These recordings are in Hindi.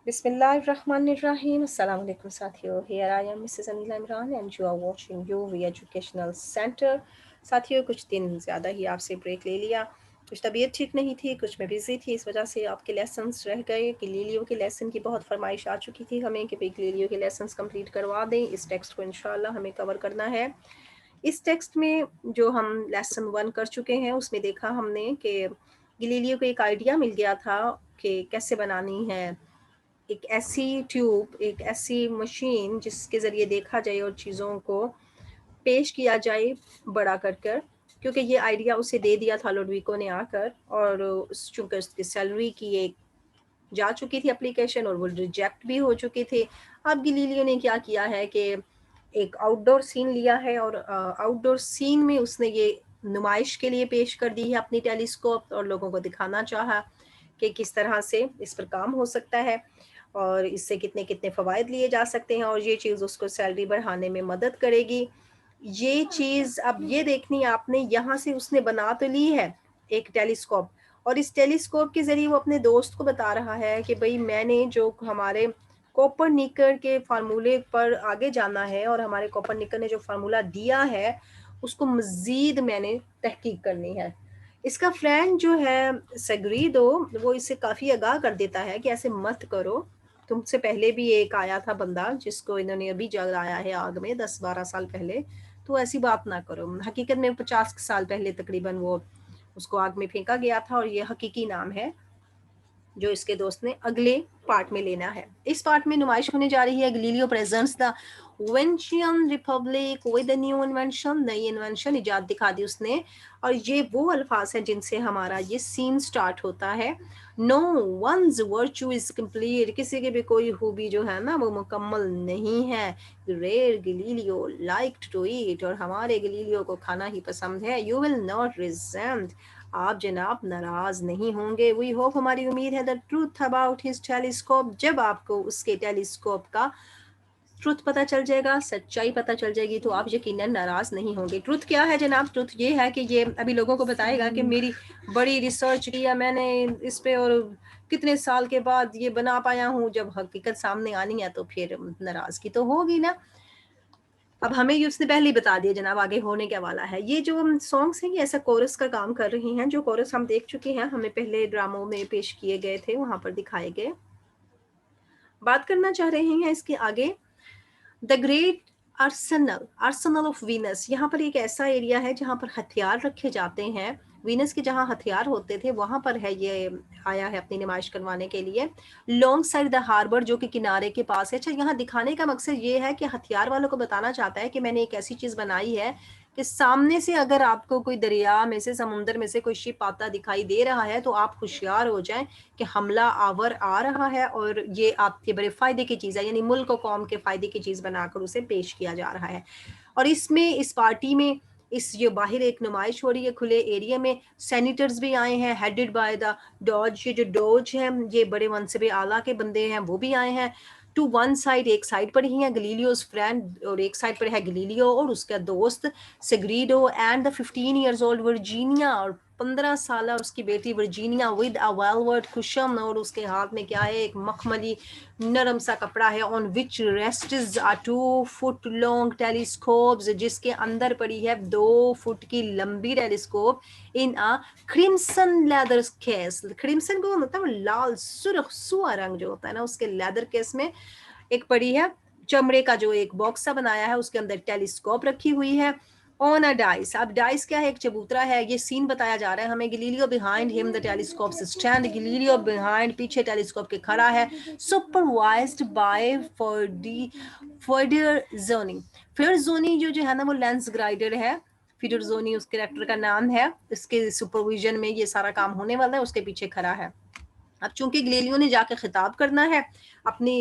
Bismillahirrahmanirrahim. Assalamu alaikum साथियों. Here I am Mrs. Anila Imran and you are watching UV Educational Center. साथियों कुछ दिन ज़्यादा ही आपसे ब्रेक ले लिया. कुछ तबीयत ठीक नहीं थी, कुछ मैं बिज़ी थी, इस वजह से आपके लेसन्स रह गए. गलीलियो के लेसन की बहुत फरमाइश आ चुकी थी हमें कि भाई गलीलियो के लेसन्स कंप्लीट करवा दें. इस टेक्स्ट को इंशाल्लाह हमें कवर करना है. इस टेक्स्ट में जो हम लेसन 1 कर चुके हैं उसमें देखा हमने कि गलीलियो को एक आइडिया मिल गया था कि कैसे बनानी है एक ऐसी ट्यूब, एक ऐसी मशीन जिसके ज़रिए देखा जाए और चीज़ों को पेश किया जाए बड़ा कर कर, क्योंकि ये आइडिया उसे दे दिया था लुडविको ने आकर. और चूँकि उसकी सैलरी की एक जा चुकी थी एप्लीकेशन और वो रिजेक्ट भी हो चुकी थी. अब गलीलियो ने क्या किया है कि एक आउटडोर सीन लिया है और आउटडोर सीन में उसने ये नुमाइश के लिए पेश कर दी है अपनी टेलीस्कोप और लोगों को दिखाना चाहा कि किस तरह से इस पर काम हो सकता है और इससे कितने कितने फ़वाइद लिए जा सकते हैं और ये चीज़ उसको सैलरी बढ़ाने में मदद करेगी. ये चीज़ अब ये देखनी आपने, यहाँ से उसने बना तो ली है एक टेलीस्कोप और इस टेलीस्कोप के ज़रिए वो अपने दोस्त को बता रहा है कि भाई मैंने जो हमारे कोपरनिकर के फार्मूले पर आगे जाना है और हमारे कोपरनिकर ने जो फार्मूला दिया है उसको मज़ीद मैंने तहकीक करनी है. इसका फ्रेंड जो है सेग्रीडो वो इसे काफ़ी आगाह कर देता है कि ऐसे मत करो. तुमसे पहले भी एक आया था बंदा जिसको इन्होंने अभी जलाया है आग में 10-12 साल पहले, तो ऐसी बात ना करो. हकीकत में 50 साल पहले तकरीबन वो उसको आग में फेंका गया था और ये हकीकी नाम है जो इसके दोस्त ने अगले पार्ट में लेना है. इस पार्ट में नुमाइश होने जा रही है Galileo presents the Venetian republic with a new invention. नई इन्वेंशन इजाद दिखा दी उसने और ये वो अल्फाज हैं जिनसे हमारा ये सीन स्टार्ट होता है. No one's virtue is complete. किसी की भी कोई खूबी जो है ना वो मुकम्मल नहीं है. Rare Galileo liked to eat. और हमारे गलीलियो को खाना ही पसंद है. You will not resent. आप जनाब नाराज नहीं होंगे. वी होप, हमारी उम्मीद है, the truth about his telescope. जब आपको उसके टेलीस्कोप का ट्रुथ पता चल जाएगा, सच्चाई पता चल जाएगी, तो आप यकीनन नाराज नहीं होंगे. ट्रुथ क्या है जनाब? ट्रुथ ये है कि ये अभी लोगों को बताएगा कि मेरी बड़ी रिसर्च किया मैंने इस पे और कितने साल के बाद ये बना पाया हूँ. जब हकीकत सामने आनी है तो फिर नाराजगी तो होगी ना. अब हमें ये उसने पहले ही बता दिया जनाब आगे होने क्या वाला है. ये जो सॉन्ग्स हैं ये ऐसा कोरस का काम कर रही हैं. जो कोरस हम देख चुके हैं, हमें पहले ड्रामों में पेश किए गए थे, वहां पर दिखाए गए. बात करना चाह रहे हैं इसके आगे. The great Arsenal of Venus. यहाँ पर एक ऐसा एरिया है जहाँ पर हथियार रखे जाते हैं. वीनस के जहाँ हथियार होते थे वहां पर है ये आया है अपनी नुमाइश करवाने के लिए. लॉन्ग साइड द हार्बर, जो कि किनारे के पास है. अच्छा, यहाँ दिखाने का मकसद ये है कि हथियार वालों को बताना चाहता है कि मैंने एक ऐसी चीज बनाई है कि सामने से अगर आपको कोई दरिया में से, समुद्र में से कोई शिप आता दिखाई दे रहा है तो आप होशियार हो जाएं कि हमला आवर आ रहा है और ये आपके बड़े फायदे की चीज़ है. यानी मुल्क और कौम के फायदे की चीज़ बनाकर उसे पेश किया जा रहा है. और इसमें इस पार्टी में इस ये बाहर एक नुमाइश हो रही है खुले एरिया में. सेनेटर्स भी आए हैं हेडेड बाय द डॉज. ये जो डॉज हैं ये बड़े मनसबे आला के बंदे हैं, वो भी आए हैं. टू वन साइड, एक साइड पर ही है गलीलियो's फ्रेंड और एक साइड पर है गलीलियो और उसका दोस्त Sagredo and the 15 years old Virginia. और 15 साल उसकी बेटी Virginia with a velvet cushion. और उसके हाथ में क्या है? एक मखमली नरम सा कपड़ा है. On which rests are 2 foot long telescopes, जिसके अंदर पड़ी है 2 फुट की लंबी telescope. In a crimson leather case. Crimson को मतलब लाल सुर्ख सुआ रंग जो होता है ना, उसके लेदर केस में एक पड़ी है. चमड़े का जो एक बॉक्स सा बनाया है उसके अंदर टेलीस्कोप रखी हुई है. On a dice. अब डाइस क्या है? एक चबूतरा है. ये सीन बताया जा रहा है हमें. Galileo behind him the telescope stand. Galileo behind, पीछे टेलीस्कोप के खड़ा है. सुपरवाइज्ड बाय फर्डर जोनी. फिर जोनी जो है ना वो लेंस ग्राइडर है. फीडर जोनी उस कैरेक्टर का नाम है. इसके सुपरविजन में ये सारा काम होने वाला है. उसके पीछे खड़ा है. अब चूंकि गलीलियो ने जाके खिताब करना है, अपनी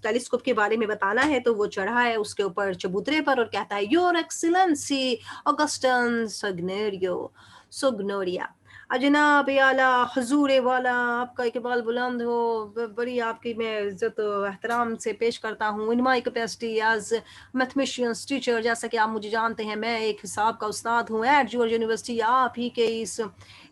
टेलीस्कोप के बारे में बताना है, तो वो चढ़ा है उसके ऊपर चबूतरे पर और कहता है योर एक्सीलेंसी ऑगस्टन सोग्नोरिया. जनाब आला हजूर वाला, आपका इकबाल बुलंद हो, बड़ी आपकी मैं इज्जत एहतराम से पेश करता हूँ in my capacity as mathematicians teacher. जैसा कि आप मुझे जानते हैं, मैं एक हिसाब का उस्ताद हूँ एट योर यूनिवर्सिटी, आप ही के इस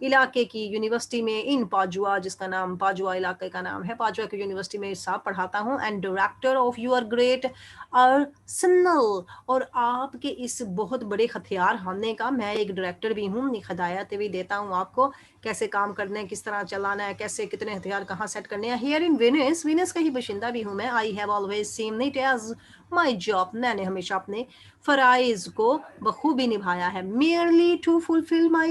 इलाके की यूनिवर्सिटी में, इन पाजुआ, जिसका नाम पाजुआ इलाके का नाम है, पाजुआ की यूनिवर्सिटी में हिसाब पढ़ाता हूँ, and director of your great arsenal. और आपके इस बहुत बड़े हथियार खाने का मैं एक डायरेक्टर भी हूँ, हिदायत भी देता हूँ आपको कैसे काम करना है, किस तरह चलाना है, कैसे कितने हथियार कहाँ सेट करने हैं। हियर इन वेनिस, वेनिस का ही बाशिंदा भी हूँ मैं। I have always seen it as my job, मैंने हमेशा अपने फ़राइज़ को बखूबी निभाया है। merely to fulfill my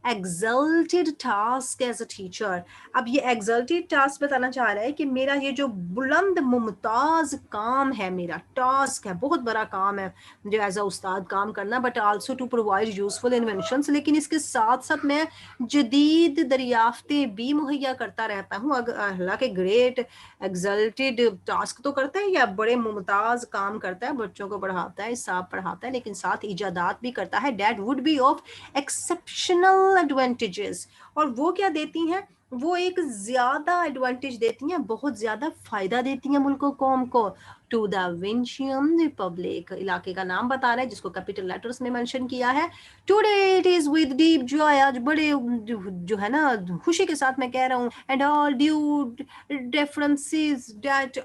exalted task as a teacher। अब ये exalted task बताना चाह रहा है कि मेरा ये जो बुलंद मुमताज़ काम है, मेरा टास्क है, बहुत बड़ा काम है जो एज अ उस्ताद काम करना, but also to provide useful inventions. लेकिन इसके साथ साथ मैं जदीद दरियाफ्तें भी मुहैया करता रहता हूँ। हालांकि ग्रेट एग्जल्टेड टास्क तो करता है या बड़े मुमताज़ काम करता है, बच्चों को पढ़ाता है, हिसाब पढ़ाता है, लेकिन साथ ईजादात भी करता है that would be of exceptional advantages. और वो क्या देती हैं, वो एक ज़्यादा एडवांटेज देती हैं, बहुत ज़्यादा फ़ायदा देती हैं मुल्क कौम को। टू द विंशियम रिपब्लिक, इलाके का नाम बता रहे हैं जिसको कैपिटल लेटर्स में मेंशन किया है। Today it is with deep Joy, आज बड़े जो है ना खुशी के साथ मैं कह रहा हूँ, and all due differences that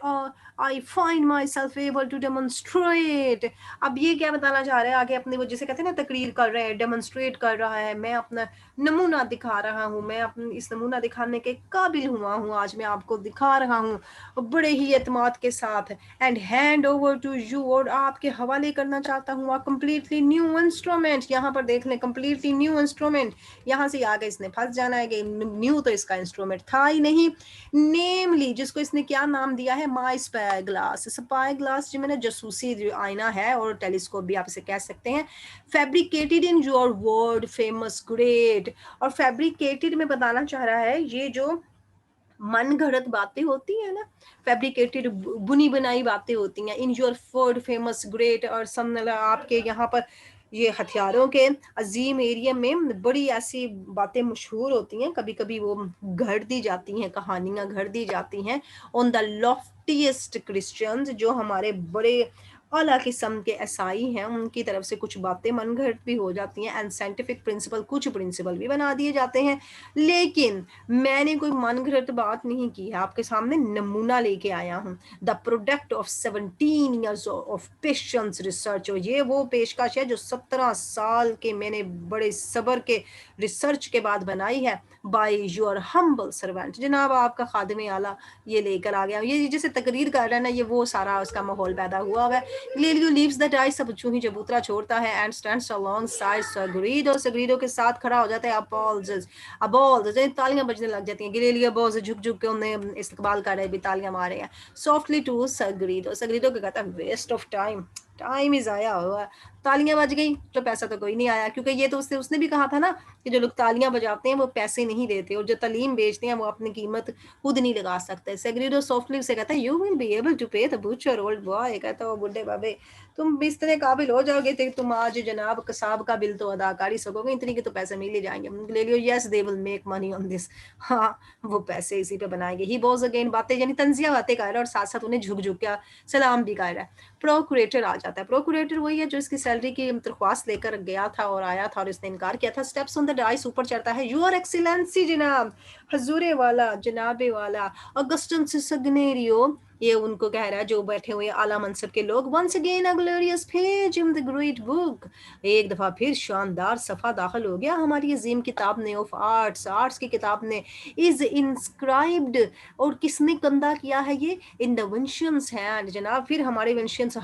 I find myself able to demonstrate. अब ये क्या बताना चाह रहे हैं आगे, अपने वो जिसे कहते हैं ना तकरीर कर रहे हैं, डेमोन्स्ट्रेट कर रहा है, मैं अपना नमूना दिखा रहा हूँ, मैं अपने इस नमूना दिखाने के काबिल हुआ हूँ, आज मैं आपको दिखा रहा हूँ बड़े ही एतमाद के साथ। And hand over to you, और आपके हवाले करना चाहता हूँ आप कम्प्लीटली न्यू इंस्ट्रूमेंट। यहाँ पर देख लें, कम्प्लीटली न्यू इंस्ट्रूमेंट, यहाँ से आगे इसने फंस जाना है कि न्यू तो इसका इंस्ट्रूमेंट था ही नहीं। नेमली, जिसको इसने क्या नाम दिया है, माई स्पाई ग्लास। स्पाई ग्लास जो मैंने जासूसी जो आईना है, और टेलीस्कोप भी आप इसे कह सकते हैं। Fabricated in your word famous great, और फैब्रिकेटेड में बताना चाह रहा है ये जो मन घड़त बातें होती है ना, फैब्रिकेटेड बुनी बनाई बातें होती हैं, in your word famous great, और आपके यहाँ पर ये हथियारों के अजीम एरिया में बड़ी ऐसी बातें मशहूर होती हैं, कभी कभी वो घड़ दी जाती हैं, कहानियां घड़ दी जाती हैं ऑन द लॉफ्टीएस्ट क्रिश्चियंस, जो हमारे बड़े अला किस्म के ईसाई हैं, उनकी तरफ से कुछ बातें मनगढ़ंत भी हो जाती हैं, एंड साइंटिफिक प्रिंसिपल, कुछ प्रिंसिपल भी बना दिए जाते हैं। लेकिन मैंने कोई मनगढ़ंत बात नहीं की है, आपके सामने नमूना लेके आया हूँ। The product of 17 years of patience research, और ये वो पेशकश है जो 17 साल के मैंने बड़े सब्र के रिसर्च के बाद बनाई है। बाय योर हम्बल सर्वेंट, जनाब आपका खादिम आला ये लेकर आ गया। ये जैसे तकरीर कर रहा है ना, ये वो सारा उसका माहौल पैदा हुआ है। Galileo leaves the dice, सब चूही चबूतरा छोड़ता है, and stands alongside Sagredo, सगरीडो के साथ खड़ा हो जाता है। applauses, applauses, तालियां बजने लग जाती हैं। गिलेलियो बॉस झुक झुक के उन्हें इस्तकबाल कर रहे हैं, भी तालियां मार रहे हैं। softly to Sagredo, सगरीडो को कहता है waste of time, टाइम ही ज़ाया हुआ। तालियां बज गई तो पैसा तो कोई नहीं आया, क्योंकि ये तो उसने भी कहा था ना कि जो लोग तालियां बजाते हैं वो पैसे नहीं देते, और जो तालीम बेचते हैं वो अपनी कीमत खुद नहीं लगा सकते। सेग्रीडो सॉफ्टली से कहता है you will be able to pay the butcher old boy, कहता है वो बुढ़े बाबे तुम इतने काबिल हो जाओगे तो तुम आज जनाब कसाब का बिल तो अदा कर ही सकोगे, इतनी के तो पैसे मिल ही जाएंगे। ले लियो, yes they will make money on this, हाँ वो पैसे इसी पे बनाएंगे। ही बॉज अगेन, बातें यानी तंजिया बातें कर रहा है और साथ साथ उन्हें झुक झुक के सलाम भी कर रहा है। प्रोकुरेटर आ जाता है, प्रोकुरेटर वही है जो इसकी सैलरी की दरख्वास्त लेकर गया था और आया था और इसने इनकार किया था। स्टेप्स ऑन द डाइस, ऊपर चढ़ता है। योर एक्सीलेंसी जनाब, हजूरे वाला, जनाबे वाला, अगस्टन सिग्नेरियो, ये उनको कह रहा है जो बैठे हुए आला मनसब के लोग। Once again a glorious page in the great book, एक दफा फिर शानदार सफा दाखिल हो गया हमारी अजीम किताब ने, ऑफ आर्ट्स, आर्ट्स की किताब ने। इज इंस्क्राइब्ड, और किसने कंधा किया है ये, इन द विंशियंस हैंड, जनाब फिर हमारे विंशियंस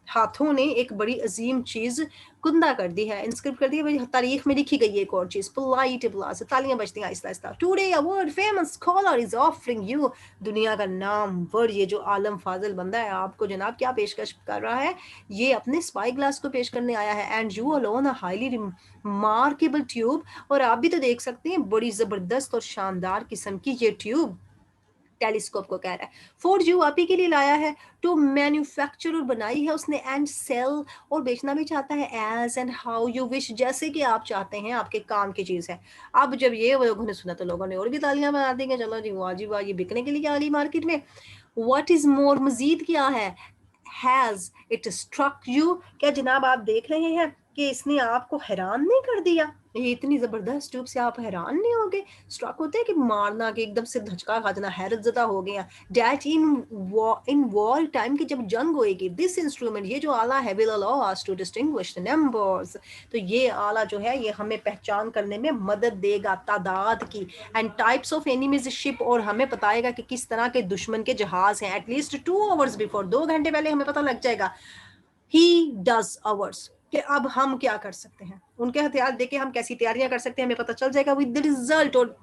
हाथों ने एक बड़ी अजीम चीज कुंदा कर दी है, इंस्क्रिप्ट कर दी है, तारीख में लिखी गई है एक और चीज। पोलाइट अप्लॉज, तालियां बजती हैं Aahista Aahista. Today a world famous scholar is offering you, दुनिया का नामवर ये जो आलम फाजिल बंदा है आपको जनाब क्या पेशकश कर रहा है, ये अपने स्पाई ग्लास को पेश करने आया है। And you alone a highly remarkable tube, और आप भी तो देख सकते हैं बड़ी जबरदस्त और शानदार किस्म की ये ट्यूब। टेलीस्कोप को कह रहा है। फोर्ड जो आप ही के लिए लाया है, टू मैन्युफैक्चर और बनाई है उसने, एंड सेल और बेचना भी चाहता है, as and how you wish, जैसे कि आप चाहते हैं, आपके काम की चीज़ है। अब जब ये लोगों ने सुना तो लोगों ने और भी तालियां बना दी, चलो जी वाह जी वाह, ये बिकने के लिए आ रही मार्केट में। व्हाट इज मोर, मजीद क्या है, हैज इट स्ट्रक यू, क्या जनाब आप देख रहे हैं कि इसने आपको हैरान नहीं कर दिया? ये इतनी जबरदस्त ट्यूब से आप हैरान नहीं हो गए? स्ट्रक होते हैं कि मारना, कि एकदम से धचका खा जाना, हैरत ज़दा हो गया। डैट इन वॉर टाइम की जब जंग होएगी, दिस इंस्ट्रूमेंट, ये जो आला है, will allow us to distinguish the numbers, तो ये आला जो है ये हमें पहचान करने में मदद देगा तादाद की, and types of enemies ship, और हमें बताएगा कि किस तरह के दुश्मन के जहाज हैं, एटलीस्ट 2 आवर्स बिफोर, 2 घंटे पहले हमें पता लग जाएगा। ही डज आवर्स, कि अब हम क्या कर सकते हैं, उनके हथियार देके हम कैसी तैयारियां कर सकते हैं, हमें पता चल जाएगा विद द रिजल्ट, और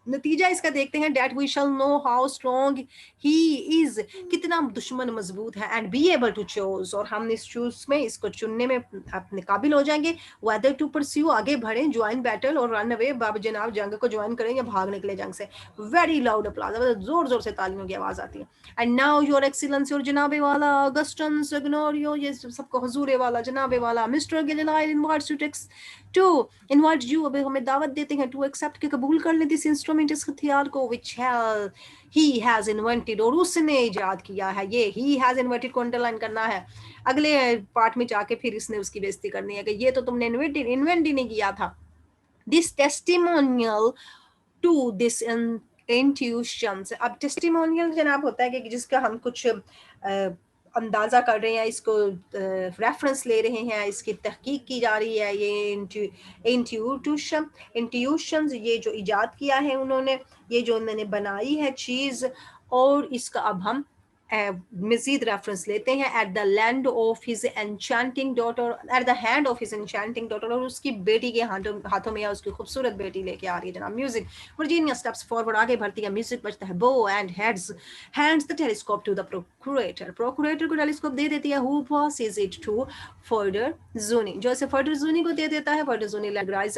नतीजा इसका देखते हैं। That we shall know how strong he is, कितना दुश्मन मजबूत है, and be able to choose, और हम इस चूज में, इसको चुनने में अपने काबिल हो जाएंगे। वेदर टू परस्यू, आगे बढ़े, ज्वाइन बैटल और रन अवे, बाब जनाब जंग को ज्वाइन करें या भाग निकले जंग से। वेरी लाउड अप्लाज, जोर जोर से तालियों की आवाज आती है। एंड नाउ योर एक्सीलेंस, और जनाबे वाला, अगस्टन सिग्नोरियो, ये सबको हजूरे वाला, जनाबे वाला, mister Galilei invites you to invite you, अब हमें दावत देते हैं, टू एक्सेप्ट, के कबूल कर ले दिस इंस्ट्रूमेंट, इस हथियार को, विच ही हैज इन्वेंटेड, और उसने इजाद किया है, ये ही हैज इन्वेंटेड को अंडरलाइन करना है। अगले पार्ट में जाके फिर इसने उसकी बेइज्जती करनी है कि ये तो तुमने इन्वेंट ही नहीं किया था। This testimonial to this intuitions, अब टेस्टिमोनियल जनाब होता है कि जिसका हम कुछ अंदाज़ा कर रहे हैं, इसको रेफरेंस ले रहे हैं, इसकी तहकीक की जा रही है, ये इंट्यूशंस, ये जो इजाद किया है उन्होंने, ये जो उन्होंने बनाई है चीज़, और इसका अब हम मजीद रेफरेंस लेते हैं, at the land of his enchanting daughter, at the hand of his enchanting daughter, और उसकी बेटी के हाथों में, या उसकी खूबसूरत बेटी लेके आ रही है जनाब। म्यूजिक, वर्जीनिया स्टेप्स फॉरवर्ड, आगे बढ़ती है, म्यूजिक बजता है, bow and hands the telescope to the procurator, procurator को टेलीस्कोप दे देती है। Who passes it to Federzoni, जो इसे फर्दर जूनी को दे देता है। फर्दर जूनी लेंस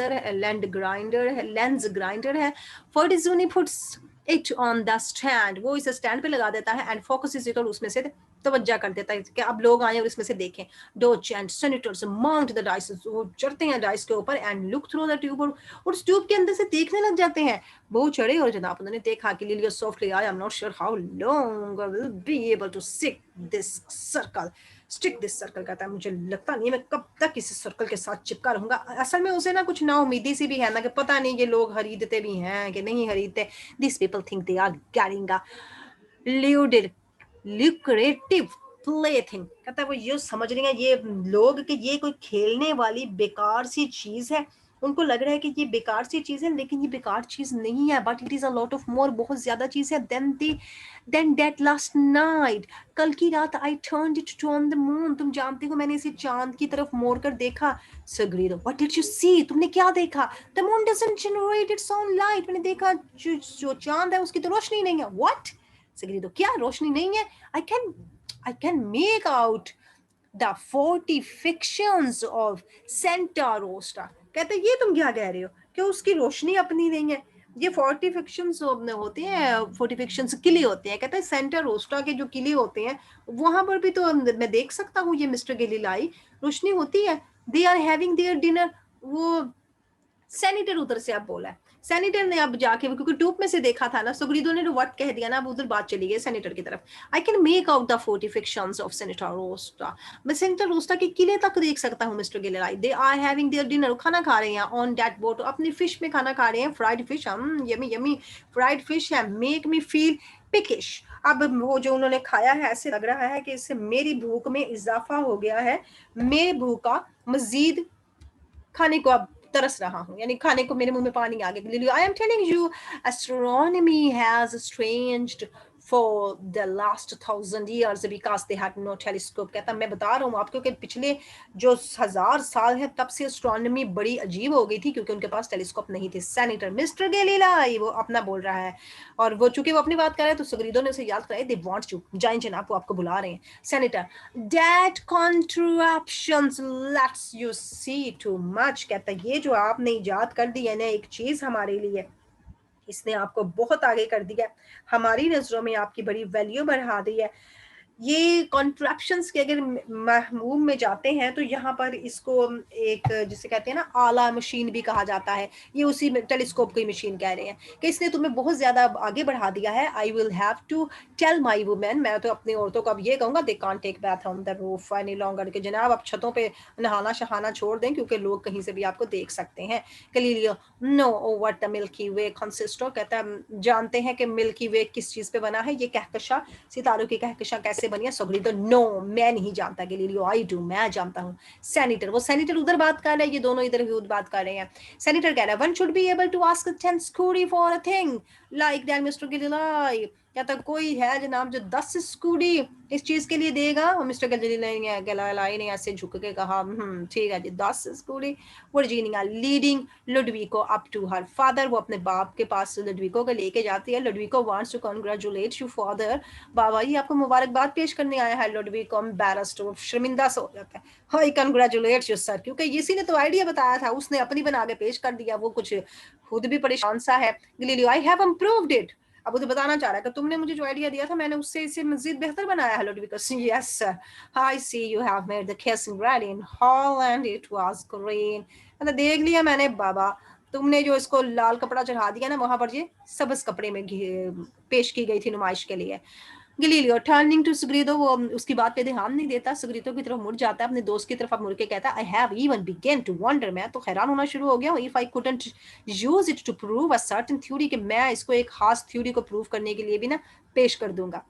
ग्राइंडर है। Federzoni puts it on the stand, वो इसे स्टैंड पे लगा देता है, एंड फोकस इट, और उसमें से तवज्जा कर देता है कि अब लोग आए और इसमें से देखें। Doge and senators mount the dais, वो चढ़ते हैं डाइस के ऊपर, and look through the tube, और उस ट्यूब के अंदर से देखने लग जाते हैं। वो चढ़े और जनाब उन्होंने देखा कि लिलिया softly, I am not sure how long I will be able to stick this circle, कहता है मुझे लगता नहीं मैं कब तक इस सर्कल के साथ चिपका रहूंगा। असल में उसे ना कुछ ना उम्मीदी सी भी है ना, कि पता नहीं ये लोग खरीदते भी हैं कि नहीं खरीदते। This people think they are carrying a loaded lucrative plaything, कहता है वो ये समझ रहे हैं ये लोग कि ये कोई खेलने वाली बेकार सी चीज है। उनको लग रहा है कि ये बेकार सी चीज है, लेकिन ये बेकार चीज नहीं है, but it is a lot of more, बहुत ज्यादा चीज है। देन दैट लास्ट नाइट, कल की रात, I turned it to on the moon, तुम जानते हो मैंने इसे चांद की तरफ मोड़ कर देखा। सग्रीद, व्हाट डिड यू सी, तुमने क्या देखा? The moon doesn't generate its own light, मैंने देखा जो चांद है उसकी तो रोशनी नहीं है। व्हाट? सग्रीद, क्या रोशनी नहीं है? I can make out the fortifications of Santa Rosa, कहते ये तुम क्या कह रहे हो कि उसकी रोशनी अपनी नहीं है? ये फोर्टिफिकेशंस होते हैं, फोर्टिफिकेशंस किले होते हैं। कहते हैं सेंटा रोस्टा के जो किले होते हैं वहां पर भी तो मैं देख सकता हूँ ये मिस्टर गेलीलाई, रोशनी होती है। They are having their dinner, वो सैनिटर उधर से अब बोला है। सैनिटर ने अब जाके, क्योंकि ट्यूब में से देखा था ना, सुग्रीदो ने व्हाट कह दिया ना, अब उधर बात चली गई सैनिटर की तरफ। I can make out the fortifications of senator Rosta, मैं सेनेटर रोस्टा के किले तक देख सकता हूँ mister Galilei. They are having their dinner, खाना खा रहे हैं ऑन दैट बोट, अपनी फिश में खाना खा रहे हैं, fried fish, yummy yummy fried fish है, मेक मी फील पिकिश। अब वो जो उन्होंने खाया है ऐसे लग रहा है कि इससे मेरी भूख में इजाफा हो गया है, मेरी भूख का मजीद खाने को अब तरस रहा हूँ, यानी खाने को मेरे मुंह में पानी आ गया। I am telling you, astronomy has changed for the last 1000 years because they had no telescope. कहता मैं बता रहा हूँ आपको कि पिछले जो 1000 साल है तब से एस्ट्रोनॉमी बड़ी अजीब हो गई थी, क्योंकि उनके पास टेलीस्कोप नहीं थे। सेनेटर मिस्टर गैलीलाई, वो अपना बोल रहा है, और वो चूंकि वो अपनी बात कर रहा है तो सुग्रीदो ने उसे याद कराया, दे वांट यू, जाइन जनाब वो आपको बुला रहे हैं। Senator, that contraptions lets you see too much, कहता है ये जो आपने इजाद कर दी है ना एक चीज हमारे लिए, इसने आपको बहुत आगे कर दिया है, हमारी नज़रों में आपकी बड़ी वैल्यू बढ़ा दी है। ये कॉन्ट्रैप्शंस के अगर महमूम में जाते हैं तो यहाँ पर इसको एक जिसे कहते हैं ना आला मशीन भी कहा जाता है। ये उसी में टेलीस्कोप की मशीन कह रहे हैं कि इसने तुम्हें बहुत ज़्यादा आगे बढ़ा दिया है। I will have to tell my women, मैं तो अपनी औरतों को अब ये कहूँगा they can't take bath on the roof any longer, कि जनाब आप छतों पे नहाना शहाना छोड़ दें क्योंकि लोग कहीं से भी आपको देख सकते हैं। Galileo know oh what the Milky Way consist of, कहता है जानते हैं कि मिल्की वे किस चीज़ पे बना है, ये कहकशा सितारों की कहकशां कैसे बनी है? सोगली तो नो, मैं नहीं जानता। गैलीलियो आई डू, मैं जानता हूँ। सेनेटर, वो सेनेटर उधर बात कर रहे हैं, ये दोनों इधर भी बात कर रहे हैं। सेनेटर कह रहा है one should be able to ask 10 scudi for a thing like that mister Galilei, क्या तो कोई है जनाब जो 10 स्कूडी इस चीज के लिए देगा? और मिस्टर गिलिलाई ने ऐसे झुक के कहा ठीक है जी 10 scudi. Virginia leading Ludovico up to her father, वो अपने बाप के पास लुडविको को लेके जाती है। Ludovico wants to congratulate you father, बाबा जी आपको मुबारकबाद पेश करने आया है। लुडविको एम्बैरेस्ड, वो शर्मिंदा सा हो जाता है। हाय कांग्रेचुलेट यू सर, क्योंकि इसी ने तो आइडिया बताया था, उसने अपनी बना के पेश कर दिया, वो कुछ खुद भी परेशान सा है। Galileo I have improved it, अब वो तो बताना चाह रहा है कि तुमने मुझे जो आइडिया दिया था मैंने उससे इसे मजीद बेहतर बनाया है। Ludovico yes sir, I see you have made the kissing ready in hall and it was green, मतलब देख लिया मैंने बाबा, तुमने जो इसको लाल कपड़ा चढ़ा दिया ना वहां पर ये सबस कपड़े में पेश की गई थी नुमाइश के लिए। गलीलियो टर्निंग टू सुग्रीतो, वो उसकी बात पे ध्यान नहीं देता, सुग्रीतो की तरफ मुड़ जाता है, अपने दोस्त की तरफ मुड़ के कहता है I have even begun to wonder, मैं तो हैरान होना शुरू हो गया हूँ, if I couldn't use it to prove a certain theory, कि मैं इसको एक खास थ्योरी को प्रूव करने के लिए भी ना पेश कर दूंगा।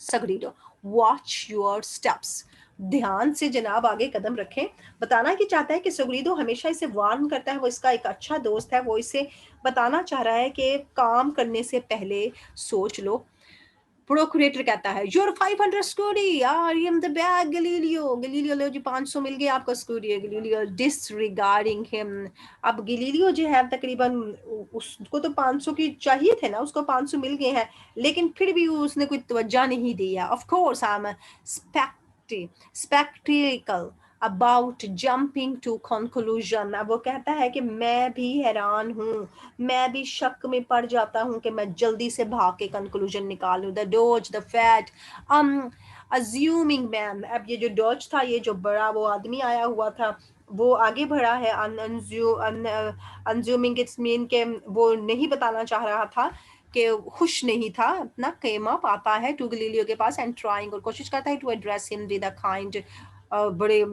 सग्रीडो वॉच योर स्टेप्स, ध्यान से जनाब आगे कदम रखें। बताना कि चाहता है कि सुग्रीदो हमेशा इसे वार्न करता है, वो इसका एक अच्छा दोस्त है, वो इसे बताना चाह रहा है कि काम करने से पहले सोच लो। प्रोक्रिएटर कहता है your 500 scudi are in the bag Galileo, Galileo लो जी 500 मिल गए आपको स्कूडी। गलीलियो डिसरिगार्डिंग हिम, अब गलीलियो जो है तकरीबन उसको तो 500 की चाहिए थे ना, उसको 500 मिल गए हैं, लेकिन फिर भी उसने कोई तवज्जो नहीं दी है। Of course I am sceptical about jumping to conclusion, अब वो कहता है कि मैं भी हैरान हूँ, मैं भी शक में पड़ जाता हूँ कि मैं जल्दी से भाग के कंक्लूजन निकालूं। The dose the fat assuming man, अब ये जो डोज था, ये जो बड़ा वो आदमी आया हुआ था, वो आगे बढ़ा है। अनज्यूमिंग इट्स मीन के वो नहीं बताना चाह रहा था कि खुश नहीं था, अपना केमा पाता है टू गलीलियो के पास एंड ट्राइंग, और कोशिश करता है to address him with a kind, बड़े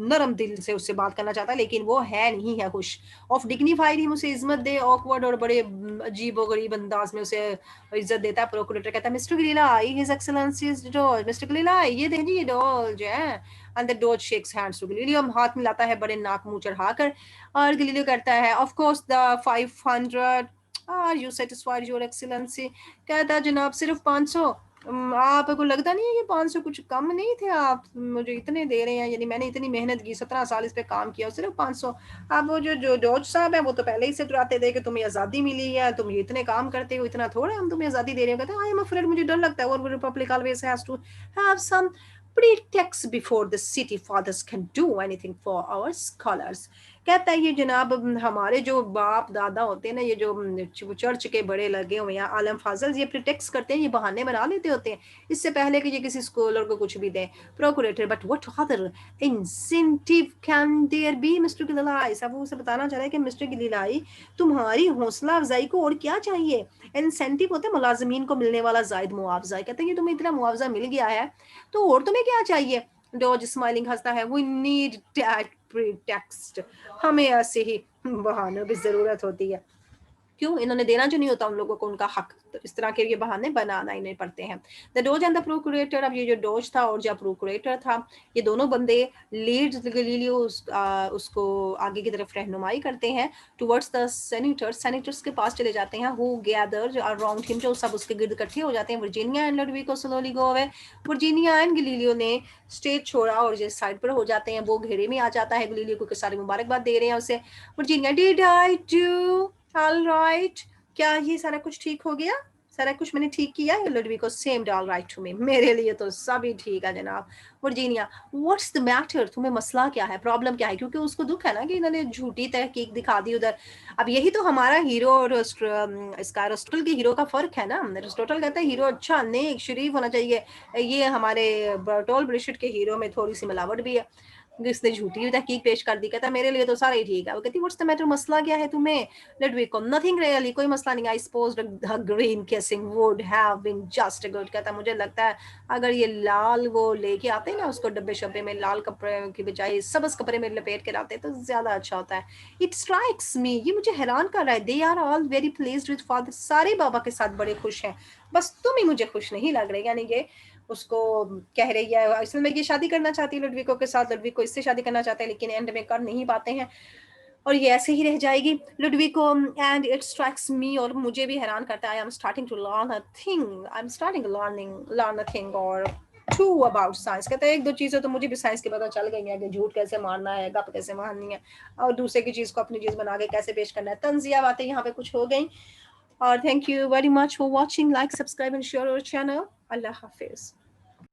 नरम दिल से उससे बात करना चाहता है, लेकिन वो है नहीं है खुश। ऑफ डिग्निफाइड हिम, उसे इज्जत दे, ऑकवर्ड और बड़े अजीब और गरीब अंदाज में उसे इज्जत देता है। प्रोकुरेटर कहता है mister Galilei his excellency's Doge, mister Galilei ये देखिए डॉज है। And the Doge shakes hands to Galileo, हाथ मिलाता है बड़े नाक मुंह चढ़ाकर, और गलीलियो कहता है of course the 500 are you satisfied your excellency, कहता है जनाब सिर्फ 500, आपको लगता नहीं है ये 500 कुछ कम नहीं थे? आप मुझे इतने दे रहे हैं, यानी मैंने इतनी मेहनत की, 17 साल इस पे काम किया, सिर्फ 500। आप वो जो जो जॉर्ज साहब है वो तो पहले ही से डराते थे कि तुम्हें आज़ादी मिली है, तुम ये इतने काम करते हो, इतना थोड़ा हम तुम्हें आज़ादी दे रहे हो। कहते हैं आई एम अफ्रेड, मुझे डर लगता है, और republic always has to have some pretext before the city fathers can do anything for our scholars, कहता है ये जनाब हमारे जो बाप दादा होते हैं ना, ये जो चर्च के बड़े लगे हुए हैं आलम फाजल, ये प्रिटेक्स करते हैं, ये बहाने बना लेते होते हैं इससे पहले कि ये किसी स्कॉलर को कुछ भी दें। Procurator but what other incentive can there be mister Galilei, सब वो उसे बताना चाह रहा है कि मिस्टर गिलाई तुम्हारी हौसला अफजाई को और क्या चाहिए। इंसेंटिव होता है मुलाजमीन को मिलने वाला जायद मुआवजा, कहते हैं कि तुम्हें इतना मुआवजा मिल गया है तो और तुम्हें क्या चाहिए। डॉज स्माइलिंग हंसता है वी नीड दैट प्रीटेक्स्ट, हमें ऐसे ही बहानों की जरूरत होती है। क्यों? इन्होंने देना जो नहीं होता उन लोगों को उनका हक, तो इस तरह के ये बहाने बनाना ही नहीं पड़ते हैं। द डोज एंड द प्रोक्यूरेटर, अब ये जो डोज था और जो प्रोक्यूरेटर था, ये दोनों बंदे लीड गलीलियो उसको आगे की तरफ रहनुमाई करते हैं टुवर्ड्स द सेनेटर्स, सेनेटर्स के पास चले जाते हैं। हु गैदर अराउंड हिम, जो सब उसके गिर्द इकट्ठे हो जाते हैं। Virginia and Ludovico slowly go away, Virginia and Galileo ने स्टेज छोड़ा और जिस साइड पर हो जाते हैं वो घेरे में आ जाता है। गलीलियो को सारी मुबारकबाद दे रहे हैं उसे। Virginia did I do all right, क्या ये सारा कुछ ठीक हो गया? सारा कुछ मैंने ठीक किया है Ludovico seemed all right to me, मेरे लिए तो सभी ठीक है जनाब। वर्जीनिया, व्हाट्स द मैटर, तुम्हें मसला क्या है, प्रॉब्लम क्या है? क्योंकि उसको दुख है ना कि इन्होंने झूठी तहकीक दिखा दी उधर। अब यही तो हमारा हीरो और इसका अरिस्टोटल के हीरो का फर्क है ना। अरिस्टोटल कहता है हीरो अच्छा नेक शरीफ होना चाहिए, ये हमारे बर्टोल ब्रिशट के हीरो में थोड़ी सी मिलावट भी है। इसने झूठी तहकीक पेश कर दी, कहता मेरे लिए तो सारा ही ठीक है। वो कहती व्हाट्स द मैटर, मसला क्या है तुम्हें? लुडविको, नथिंग रियली, कोई मसला नहीं। I suppose the green kissing would have been just good, कहता मुझे लगता है अगर ये लाल वो लेके आते ना उसको डब्बे शब्बे में, लाल कपड़े की बजाय सबस कपड़े में लपेट के लाते तो ज्यादा अच्छा होता है। इट स्ट्राइक्स मी, ये मुझे हैरान कर रहा है, they are all very pleased with father, सारे बाबा के साथ बड़े खुश हैं, बस तुम ही मुझे खुश नहीं लग रहे। यानी ये उसको कह रही है, असल में ये शादी करना चाहती है लुडविको के साथ, लुडविको इससे शादी करना चाहते हैं लेकिन एंड में कर नहीं पाते हैं और ये ऐसे ही रह जाएगी Ludovico. And it strikes me, और मुझे भी हैरान करता है, I am starting to learn a thing, I am starting learn a thing और टू अबाउट साइंस। कहते हैं एक दो चीज़ें तो मुझे भी साइंस के पता चल गई हैं कि झूठ कैसे मारना है, गप कैसे मारनी है, और दूसरे की चीज़ को अपनी चीज़ बना के कैसे पेश करना है। तंजिया बातें यहाँ पे कुछ हो गई। और thank you very much for watching, like subscribe and share our channel. अल्लाह हाफिज़।